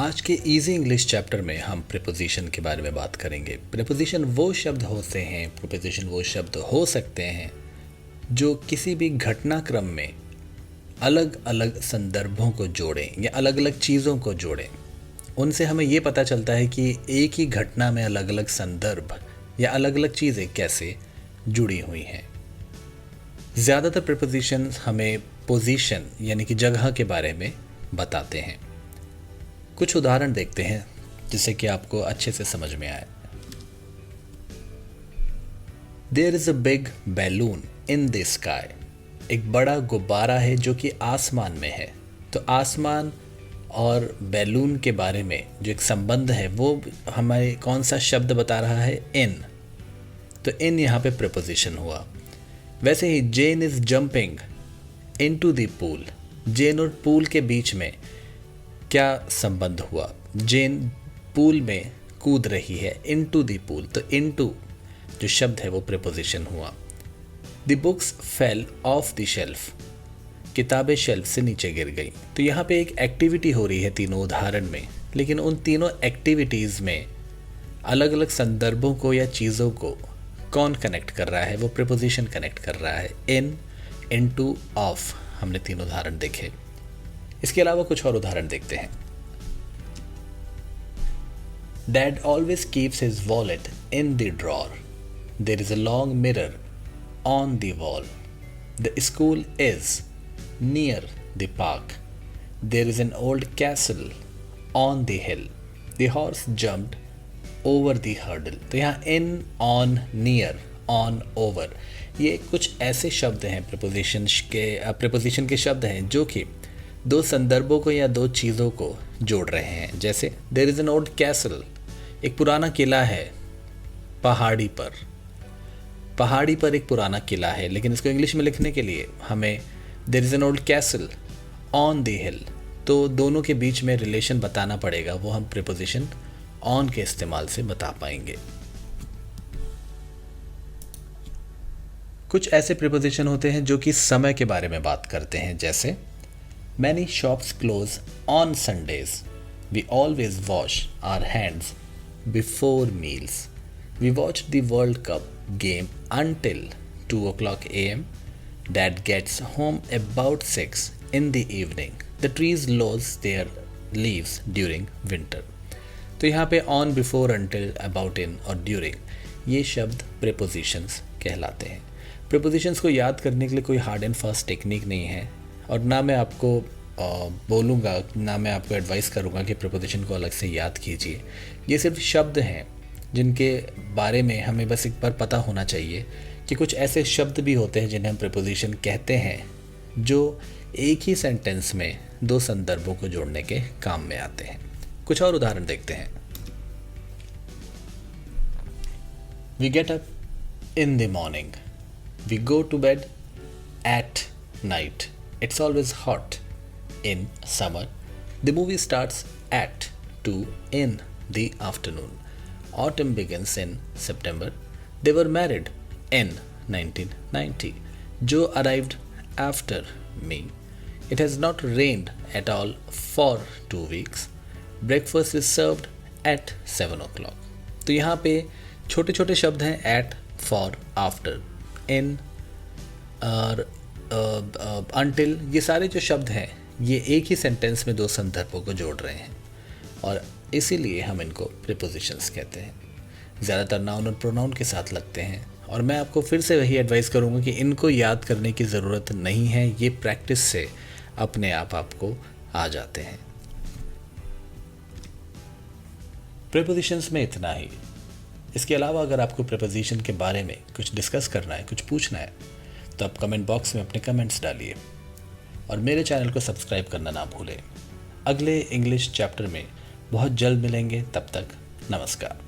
आज के easy English chapter में हम प्रीपोजिशन के बारे में बात करेंगे। प्रीपोजिशन वो शब्द होते हैं, प्रीपोजिशन वो शब्द हो सकते हैं जो किसी भी घटनाक्रम में अलग अलग संदर्भों को जोड़ें या अलग अलग चीज़ों को जोड़ें। उनसे हमें ये पता चलता है कि एक ही घटना में अलग अलग संदर्भ या अलग अलग चीज़ें कैसे जुड़ी हुई हैं। ज़्यादातर प्रीपोजिशन हमें पोजीशन यानी कि जगह के बारे में बताते हैं। कुछ उदाहरण देखते हैं जिससे कि आपको अच्छे से समझ में आए। There is a big balloon in the sky. एक बड़ा गुब्बारा है जो कि आसमान में है। तो आसमान और बैलून के बारे में जो एक संबंध है वो हमें कौन सा शब्द बता रहा है? इन। तो इन यहाँ पे प्रीपोजिशन हुआ। वैसे ही Jane is jumping into the pool. Jane और पूल के बीच में क्या संबंध हुआ? जेन पूल में कूद रही है, इनटू द पूल। तो इनटू जो शब्द है वो प्रीपोजिशन हुआ। The books fell off the shelf. किताबें शेल्फ से नीचे गिर गई। तो यहाँ पे एक एक्टिविटी हो रही है तीनों उदाहरण में, लेकिन उन तीनों एक्टिविटीज़ में अलग अलग संदर्भों को या चीज़ों को कौन कनेक्ट कर रहा है? वो प्रीपोजिशन कनेक्ट कर रहा है। इन, इनटू, ऑफ। हमने तीन उदाहरण देखे। इसके अलावा कुछ और उदाहरण देखते हैं। Dad always keeps his wallet in the drawer. There is a long mirror on the wall. The school is near the park. There is an old castle on the hill. The horse jumped over the hurdle. तो यहाँ in, on, near, on, over ये कुछ ऐसे शब्द हैं preposition के शब्द हैं जो कि दो संदर्भों को या दो चीज़ों को जोड़ रहे हैं। जैसे there is an old castle, एक पुराना किला है पहाड़ी पर। पहाड़ी पर एक पुराना किला है, लेकिन इसको इंग्लिश में लिखने के लिए हमें there is an old castle on the hill. तो दोनों के बीच में रिलेशन बताना पड़ेगा, वो हम प्रीपोजिशन ऑन के इस्तेमाल से बता पाएंगे। कुछ ऐसे प्रीपोजिशन होते हैं जो कि समय के बारे में बात करते हैं। जैसे Many shops close on Sundays. We always wash our hands before meals. We watch the World Cup game until 2 a.m. Dad gets home about 6 in the evening. The trees lose their leaves during winter. तो यहाँ पे on, before, until, about, in और during ये शब्द prepositions कहलाते हैं। prepositions को याद करने के लिए कोई हार्ड एंड फास्ट टेक्निक नहीं है, और ना मैं आपको बोलूँगा, ना मैं आपको एडवाइस करूँगा कि प्रीपोजिशन को अलग से याद कीजिए। ये सिर्फ शब्द हैं जिनके बारे में हमें बस एक बार पता होना चाहिए कि कुछ ऐसे शब्द भी होते हैं जिन्हें हम प्रीपोजिशन कहते हैं जो एक ही सेंटेंस में दो संदर्भों को जोड़ने के काम में आते हैं। कुछ और उदाहरण देखते हैं। We get up in the morning, we go to bed at night. It's always hot in summer. The movie starts at 2 in the afternoon. Autumn begins in September. They were married in 1990. Joe arrived after me. It has not rained at all for 2 weeks. Breakfast is served at 7 o'clock. तो यहाँ पे छोटे छोटे शब्द हैं at, for, after, in और until। ये सारे जो शब्द हैं ये एक ही सेंटेंस में दो संदर्भों को जोड़ रहे हैं, और इसीलिए हम इनको प्रीपोजिशंस कहते हैं। ज़्यादातर नाउन और प्रोनाउन के साथ लगते हैं, और मैं आपको फिर से वही एडवाइस करूँगा कि इनको याद करने की ज़रूरत नहीं है, ये प्रैक्टिस से अपने आप आपको आ जाते हैं। प्रीपोजिशंस में इतना ही। इसके अलावा अगर आपको प्रीपोजिशन के बारे में कुछ डिस्कस करना है, कुछ पूछना है, तो आप कमेंट बॉक्स में अपने कमेंट्स डालिए, और मेरे चैनल को सब्सक्राइब करना ना भूलें। अगले इंग्लिश चैप्टर में बहुत जल्द मिलेंगे, तब तक नमस्कार।